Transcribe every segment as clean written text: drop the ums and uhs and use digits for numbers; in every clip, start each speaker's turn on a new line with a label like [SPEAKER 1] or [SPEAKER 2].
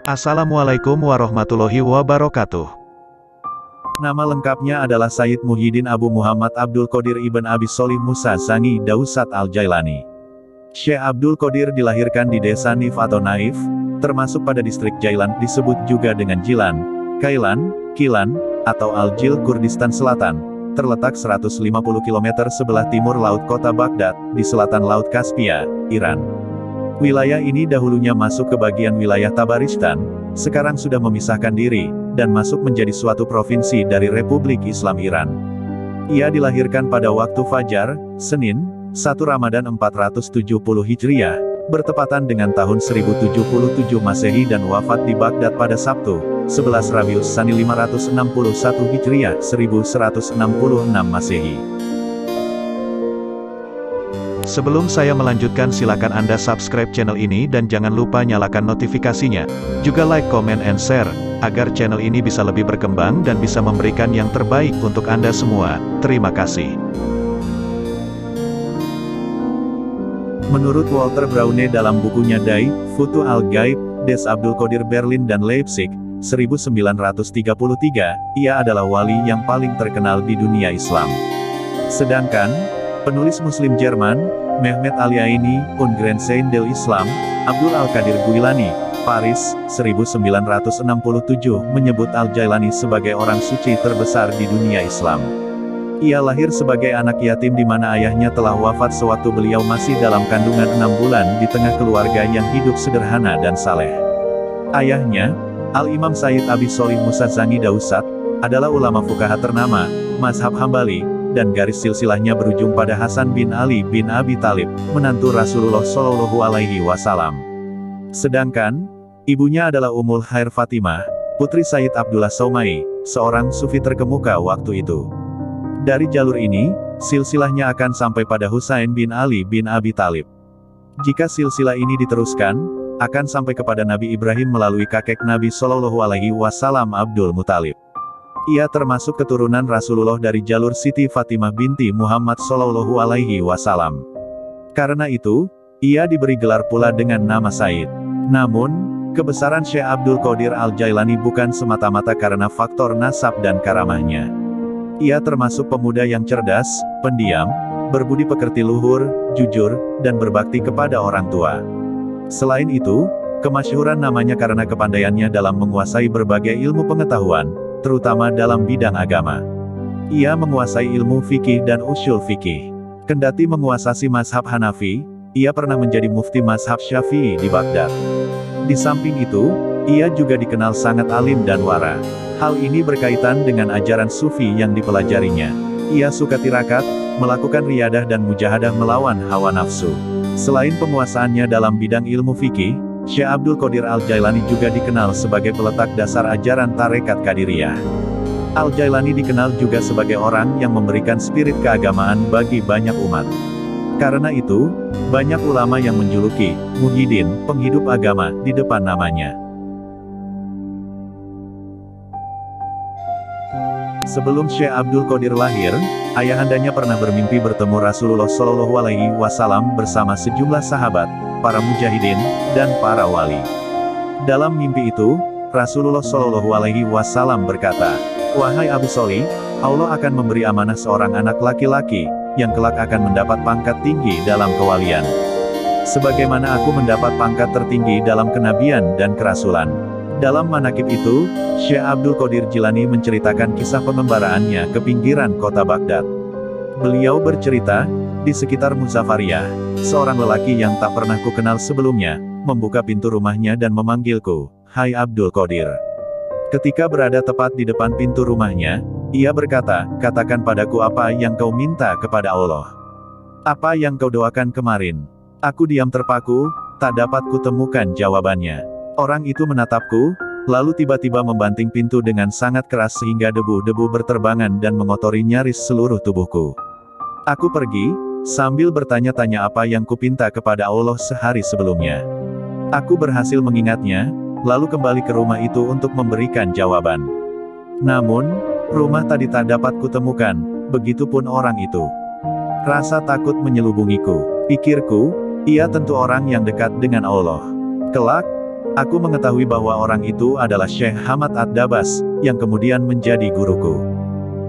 [SPEAKER 1] Assalamualaikum warahmatullahi wabarakatuh.
[SPEAKER 2] Nama lengkapnya adalah Sayyid Muhyiddin Abu Muhammad Abdul Qadir Ibn Abi Sholih Musa Zangi Dausat Al-Jailani. Syekh Abdul Qadir dilahirkan di desa Nif atau Naif, termasuk pada distrik Jailan, disebut juga dengan Jilan, Kailan, Kilan, atau Al-Jil, Kurdistan Selatan, terletak 150 km sebelah timur Laut Kota Baghdad, di selatan Laut Kaspia, Iran. Wilayah ini dahulunya masuk ke bagian wilayah Tabaristan, sekarang sudah memisahkan diri, dan masuk menjadi suatu provinsi dari Republik Islam Iran. Ia dilahirkan pada waktu Fajar, Senin, 1 Ramadan 470 Hijriah, bertepatan dengan tahun 1077 Masehi dan wafat di Baghdad pada Sabtu, 11 Rabiul Tsani 561 Hijriah, 1166 Masehi.
[SPEAKER 1] Sebelum saya melanjutkan, silakan Anda subscribe channel ini dan jangan lupa nyalakan notifikasinya. Juga like, comment, and share, agar channel ini bisa lebih berkembang dan bisa memberikan yang terbaik untuk Anda semua. Terima kasih.
[SPEAKER 2] Menurut Walter Braune dalam bukunya Die Futu al-Ghaib, des Abdul Qadir Berlin dan Leipzig, 1933, ia adalah wali yang paling terkenal di dunia Islam. Sedangkan, penulis Muslim Jerman, Mehmet Aliaini, Ungrensein del Islam, Abdul Al-Qadir Guilani, Paris, 1967, menyebut Al-Jailani sebagai orang suci terbesar di dunia Islam. Ia lahir sebagai anak yatim di mana ayahnya telah wafat sewaktu beliau masih dalam kandungan 6 bulan di tengah keluarga yang hidup sederhana dan saleh. Ayahnya, Al-Imam Sayyid Abi Sholih Musa Zangi Dausat, adalah ulama fuqaha ternama, mazhab Hambali, dan garis silsilahnya berujung pada Hasan bin Ali bin Abi Thalib, menantu Rasulullah Shallallahu Alaihi Wasallam. Sedangkan, ibunya adalah Ummul Khair Fatimah, putri Sayyid Abdullah Saumai, seorang sufi terkemuka waktu itu. Dari jalur ini, silsilahnya akan sampai pada Husain bin Ali bin Abi Thalib. Jika silsilah ini diteruskan, akan sampai kepada Nabi Ibrahim melalui kakek Nabi Shallallahu Alaihi Wasallam Abdul Muthalib. Ia termasuk keturunan Rasulullah dari jalur Siti Fatimah binti Muhammad Shallallahu Alaihi Wasallam. Karena itu, ia diberi gelar pula dengan nama Said. Namun, kebesaran Syekh Abdul Qadir Al-Jailani bukan semata-mata karena faktor nasab dan karamahnya. Ia termasuk pemuda yang cerdas, pendiam, berbudi pekerti luhur, jujur, dan berbakti kepada orang tua. Selain itu, kemasyhuran namanya karena kepandaiannya dalam menguasai berbagai ilmu pengetahuan, terutama dalam bidang agama. Ia menguasai ilmu fikih dan usyul fikih. Kendati menguasai mazhab Hanafi, ia pernah menjadi mufti mazhab Syafi'i di Baghdad. Di samping itu, ia juga dikenal sangat alim dan wara. Hal ini berkaitan dengan ajaran sufi yang dipelajarinya. Ia suka tirakat, melakukan riyadah dan mujahadah melawan hawa nafsu. Selain penguasaannya dalam bidang ilmu fikih, Syekh Abdul Qadir Al-Jailani juga dikenal sebagai peletak dasar ajaran Tarekat Qadiriyah. Al-Jailani dikenal juga sebagai orang yang memberikan spirit keagamaan bagi banyak umat. Karena itu, banyak ulama yang menjuluki Muhyiddin, penghidup agama, di depan namanya. Sebelum Syekh Abdul Qadir lahir, ayahandanya pernah bermimpi bertemu Rasulullah Shallallahu Alaihi Wasallam bersama sejumlah sahabat, para mujahidin, dan para wali. Dalam mimpi itu, Rasulullah Shallallahu Alaihi Wasallam berkata, "Wahai Abu Sholih, Allah akan memberi amanah seorang anak laki-laki, yang kelak akan mendapat pangkat tinggi dalam kewalian. Sebagaimana aku mendapat pangkat tertinggi dalam kenabian dan kerasulan." Dalam manakib itu, Syekh Abdul Qadir Jilani menceritakan kisah pengembaraannya ke pinggiran kota Baghdad. Beliau bercerita, di sekitar Muzafariyah, seorang lelaki yang tak pernah kukenal sebelumnya, membuka pintu rumahnya dan memanggilku, "Hai Abdul Qadir." Ketika berada tepat di depan pintu rumahnya, ia berkata, "Katakan padaku apa yang kau minta kepada Allah. Apa yang kau doakan kemarin?" Aku diam terpaku, tak dapat kutemukan jawabannya. Orang itu menatapku, lalu tiba-tiba membanting pintu dengan sangat keras sehingga debu-debu berterbangan dan mengotori nyaris seluruh tubuhku. Aku pergi, sambil bertanya-tanya apa yang kupinta kepada Allah sehari sebelumnya. Aku berhasil mengingatnya, lalu kembali ke rumah itu untuk memberikan jawaban. Namun, rumah tadi tak dapat kutemukan, begitupun orang itu. Rasa takut menyelubungiku. Pikirku, ia tentu orang yang dekat dengan Allah. Kelak, Aku mengetahui bahwa orang itu adalah Syekh Hamad Ad-Dabas, yang kemudian menjadi guruku.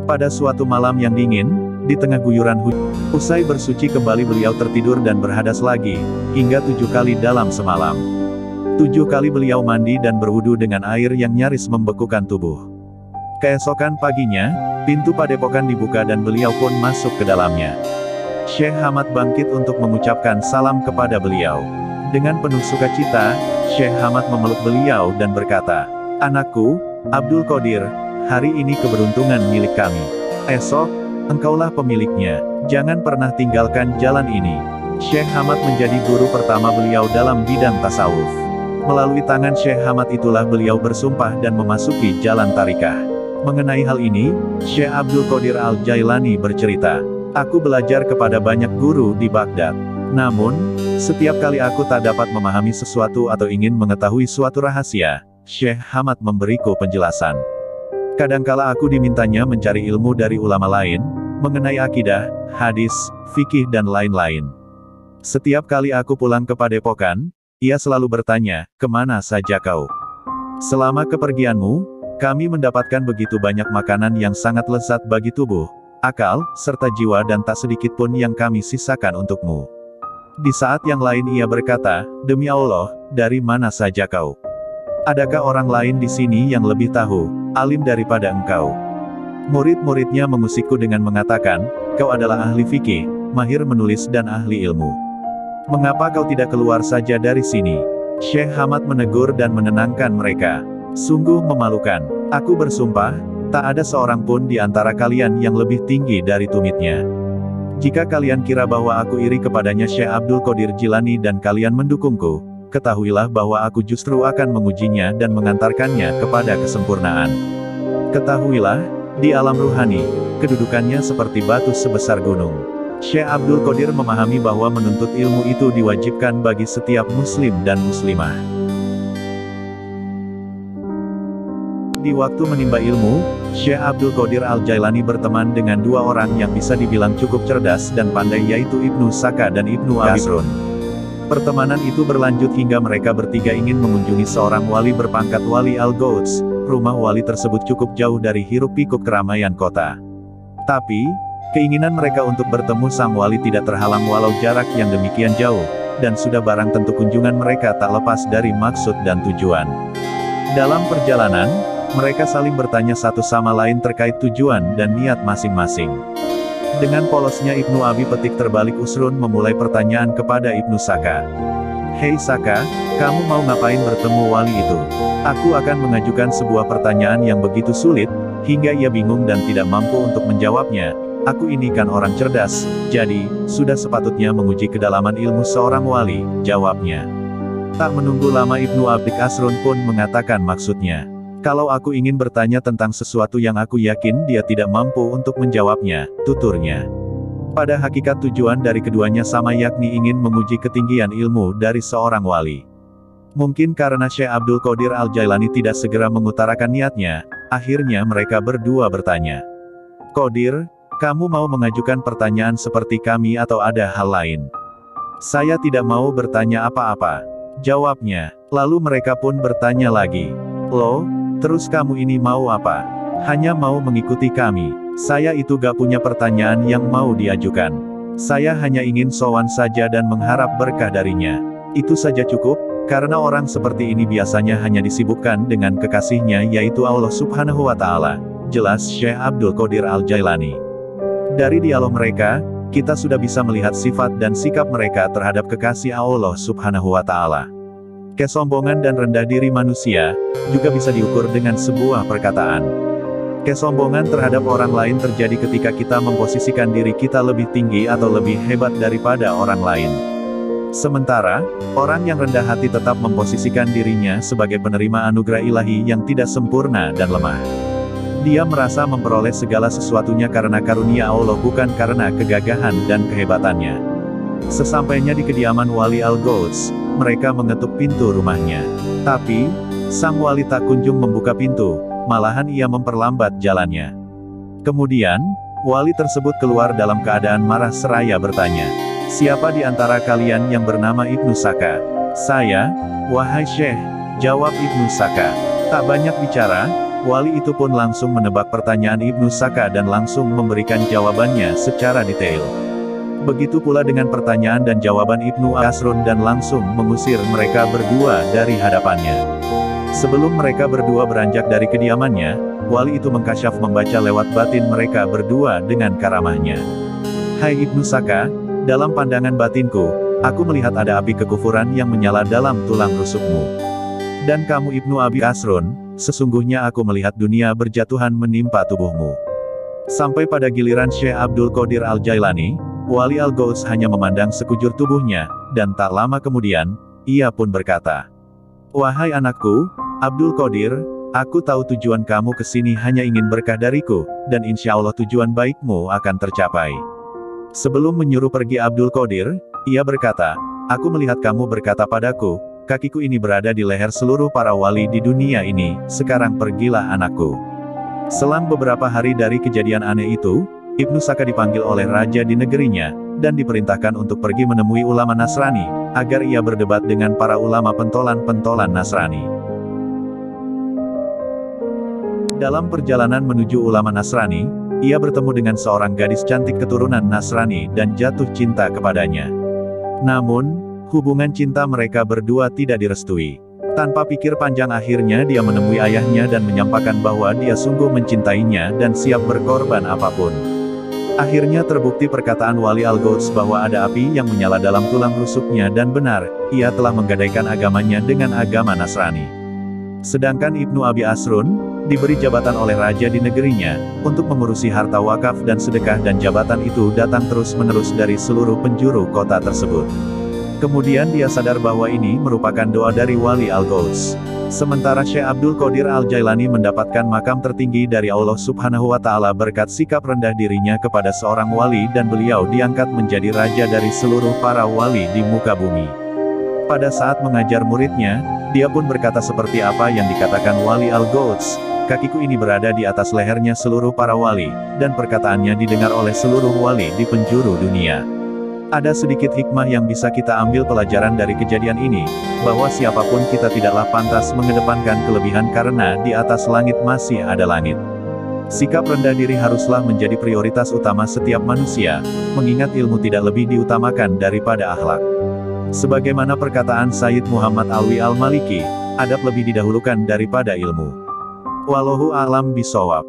[SPEAKER 2] Pada suatu malam yang dingin, di tengah guyuran hujan, usai bersuci kembali beliau tertidur dan berhadas lagi, hingga 7 kali dalam semalam. 7 kali beliau mandi dan berwudu dengan air yang nyaris membekukan tubuh. Keesokan paginya, pintu padepokan dibuka dan beliau pun masuk ke dalamnya. Syekh Hamad bangkit untuk mengucapkan salam kepada beliau. Dengan penuh sukacita, Syekh Hamad memeluk beliau dan berkata, "Anakku, Abdul Qadir, hari ini keberuntungan milik kami. Esok, engkaulah pemiliknya, jangan pernah tinggalkan jalan ini." Syekh Hamad menjadi guru pertama beliau dalam bidang tasawuf. Melalui tangan Syekh Hamad itulah beliau bersumpah dan memasuki jalan tarikah. Mengenai hal ini, Syekh Abdul Qadir Al-Jailani bercerita, "Aku belajar kepada banyak guru di Baghdad. Namun, setiap kali aku tak dapat memahami sesuatu atau ingin mengetahui suatu rahasia, Syekh Hamad memberiku penjelasan. Kadangkala aku dimintanya mencari ilmu dari ulama lain, mengenai akidah, hadis, fikih dan lain-lain. Setiap kali aku pulang ke padepokan, ia selalu bertanya, 'Kemana saja kau? Selama kepergianmu, kami mendapatkan begitu banyak makanan yang sangat lezat bagi tubuh, akal, serta jiwa dan tak sedikit pun yang kami sisakan untukmu.' Di saat yang lain ia berkata, 'Demi Allah, dari mana saja kau? Adakah orang lain di sini yang lebih tahu, alim daripada engkau?' Murid-muridnya mengusikku dengan mengatakan, 'Kau adalah ahli fikih, mahir menulis dan ahli ilmu. Mengapa kau tidak keluar saja dari sini?' Syekh Hamad menegur dan menenangkan mereka. 'Sungguh memalukan. Aku bersumpah, tak ada seorang pun di antara kalian yang lebih tinggi dari tumitnya. Jika kalian kira bahwa aku iri kepadanya Syekh Abdul Qadir Jilani dan kalian mendukungku, ketahuilah bahwa aku justru akan mengujinya dan mengantarkannya kepada kesempurnaan. Ketahuilah, di alam ruhani, kedudukannya seperti batu sebesar gunung.' Syekh Abdul Qadir memahami bahwa menuntut ilmu itu diwajibkan bagi setiap muslim dan muslimah. Di waktu menimba ilmu, Syekh Abdul Qadir Al-Jailani berteman dengan 2 orang yang bisa dibilang cukup cerdas dan pandai, yaitu Ibnu Saka dan Ibnu Abi. Pertemanan itu berlanjut hingga mereka bertiga ingin mengunjungi seorang wali berpangkat Wali Al-Gouds. Rumah wali tersebut cukup jauh dari hiruk-pikuk keramaian kota. Tapi, keinginan mereka untuk bertemu sang wali tidak terhalang walau jarak yang demikian jauh, dan sudah barang tentu kunjungan mereka tak lepas dari maksud dan tujuan. Dalam perjalanan, mereka saling bertanya satu sama lain terkait tujuan dan niat masing-masing. Dengan polosnya Ibnu Abi Petik terbalik Usrun memulai pertanyaan kepada Ibnu Saka. "Hei Saka, kamu mau ngapain bertemu wali itu? Aku akan mengajukan sebuah pertanyaan yang begitu sulit, hingga ia bingung dan tidak mampu untuk menjawabnya. Aku ini kan orang cerdas, jadi, sudah sepatutnya menguji kedalaman ilmu seorang wali," jawabnya. Tak menunggu lama Ibnu Abdik Asrun pun mengatakan maksudnya. "Kalau aku ingin bertanya tentang sesuatu yang aku yakin dia tidak mampu untuk menjawabnya," tuturnya. Pada hakikat tujuan dari keduanya sama, yakni ingin menguji ketinggian ilmu dari seorang wali. Mungkin karena Syekh Abdul Qadir Al-Jailani tidak segera mengutarakan niatnya, akhirnya mereka berdua bertanya, "Qadir, kamu mau mengajukan pertanyaan seperti kami atau ada hal lain?" "Saya tidak mau bertanya apa-apa," jawabnya. Lalu mereka pun bertanya lagi, "Loh, terus kamu ini mau apa? Hanya mau mengikuti kami?" "Saya itu gak punya pertanyaan yang mau diajukan. Saya hanya ingin sowan saja dan mengharap berkah darinya. Itu saja cukup, karena orang seperti ini biasanya hanya disibukkan dengan kekasihnya yaitu Allah Subhanahu wa Ta'ala," jelas Syekh Abdul Qadir Al-Jailani. Dari dialog mereka, kita sudah bisa melihat sifat dan sikap mereka terhadap kekasih Allah Subhanahu wa Ta'ala. Kesombongan dan rendah diri manusia juga bisa diukur dengan sebuah perkataan. Kesombongan terhadap orang lain terjadi ketika kita memposisikan diri kita lebih tinggi atau lebih hebat daripada orang lain. Sementara, orang yang rendah hati tetap memposisikan dirinya sebagai penerima anugerah ilahi yang tidak sempurna dan lemah. Dia merasa memperoleh segala sesuatunya karena karunia Allah, bukan karena kegagahan dan kehebatannya. Sesampainya di kediaman Wali Al-Gouds, mereka mengetuk pintu rumahnya. Tapi, sang wali tak kunjung membuka pintu, malahan ia memperlambat jalannya. Kemudian, wali tersebut keluar dalam keadaan marah seraya bertanya, "Siapa di antara kalian yang bernama Ibnu Saka?" "Saya, wahai Syekh," Jawab Ibnu Saka. Tak banyak bicara, wali itu pun langsung menebak pertanyaan Ibnu Saka dan langsung memberikan jawabannya secara detail. Begitu pula dengan pertanyaan dan jawaban Ibnu Asrun dan langsung mengusir mereka berdua dari hadapannya. Sebelum mereka berdua beranjak dari kediamannya, wali itu mengkasyaf membaca lewat batin mereka berdua dengan karamahnya. Hai Ibnu Saka, dalam pandangan batinku, aku melihat ada api kekufuran yang menyala dalam tulang rusukmu. Dan kamu Ibnu Abi Asrun, sesungguhnya aku melihat dunia berjatuhan menimpa tubuhmu. Sampai pada giliran Syekh Abdul Qadir Al-Jailani, Wali Al-Ghaus hanya memandang sekujur tubuhnya, dan tak lama kemudian, ia pun berkata, "Wahai anakku, Abdul Qadir, aku tahu tujuan kamu ke sini hanya ingin berkah dariku, dan insya Allah tujuan baikmu akan tercapai." Sebelum menyuruh pergi Abdul Qadir, ia berkata, "Aku melihat kamu berkata padaku, kakiku ini berada di leher seluruh para wali di dunia ini, sekarang pergilah anakku." Selang beberapa hari dari kejadian aneh itu, Ibnu Saka dipanggil oleh raja di negerinya, dan diperintahkan untuk pergi menemui ulama Nasrani, agar ia berdebat dengan para ulama pentolan-pentolan Nasrani. Dalam perjalanan menuju ulama Nasrani, ia bertemu dengan seorang gadis cantik keturunan Nasrani dan jatuh cinta kepadanya. Namun, hubungan cinta mereka berdua tidak direstui. Tanpa pikir panjang akhirnya dia menemui ayahnya dan menyampaikan bahwa dia sungguh mencintainya dan siap berkorban apapun. Akhirnya terbukti perkataan Wali Al-Ghaus bahwa ada api yang menyala dalam tulang rusuknya dan benar, ia telah menggadaikan agamanya dengan agama Nasrani. Sedangkan Ibnu Abi Asrun, diberi jabatan oleh raja di negerinya, untuk mengurusi harta wakaf dan sedekah dan jabatan itu datang terus-menerus dari seluruh penjuru kota tersebut. Kemudian dia sadar bahwa ini merupakan doa dari Wali Al-Ghaus. Sementara Syekh Abdul Qadir Al-Jailani mendapatkan makam tertinggi dari Allah Subhanahu wa Ta'ala berkat sikap rendah dirinya kepada seorang wali dan beliau diangkat menjadi raja dari seluruh para wali di muka bumi. Pada saat mengajar muridnya, dia pun berkata seperti apa yang dikatakan Wali Al-Ghaus, "Kakiku ini berada di atas lehernya seluruh para wali," dan perkataannya didengar oleh seluruh wali di penjuru dunia. Ada sedikit hikmah yang bisa kita ambil pelajaran dari kejadian ini, bahwa siapapun kita tidaklah pantas mengedepankan kelebihan karena di atas langit masih ada langit. Sikap rendah diri haruslah menjadi prioritas utama setiap manusia, mengingat ilmu tidak lebih diutamakan daripada akhlak. Sebagaimana perkataan Sayyid Muhammad Alwi Al-Maliki, adab lebih didahulukan daripada ilmu. Wallahu a'lam bishawab.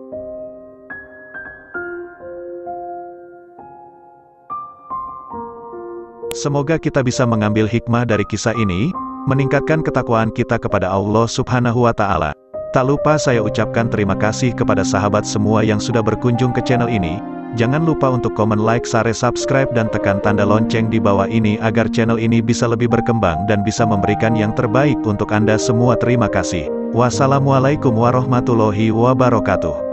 [SPEAKER 1] Semoga kita bisa mengambil hikmah dari kisah ini, meningkatkan ketakwaan kita kepada Allah Subhanahu wa Ta'ala. Tak lupa saya ucapkan terima kasih kepada sahabat semua yang sudah berkunjung ke channel ini. Jangan lupa untuk komen, like, share, subscribe, dan tekan tanda lonceng di bawah ini agar channel ini bisa lebih berkembang dan bisa memberikan yang terbaik untuk Anda semua. Terima kasih. Wassalamualaikum warahmatullahi wabarakatuh.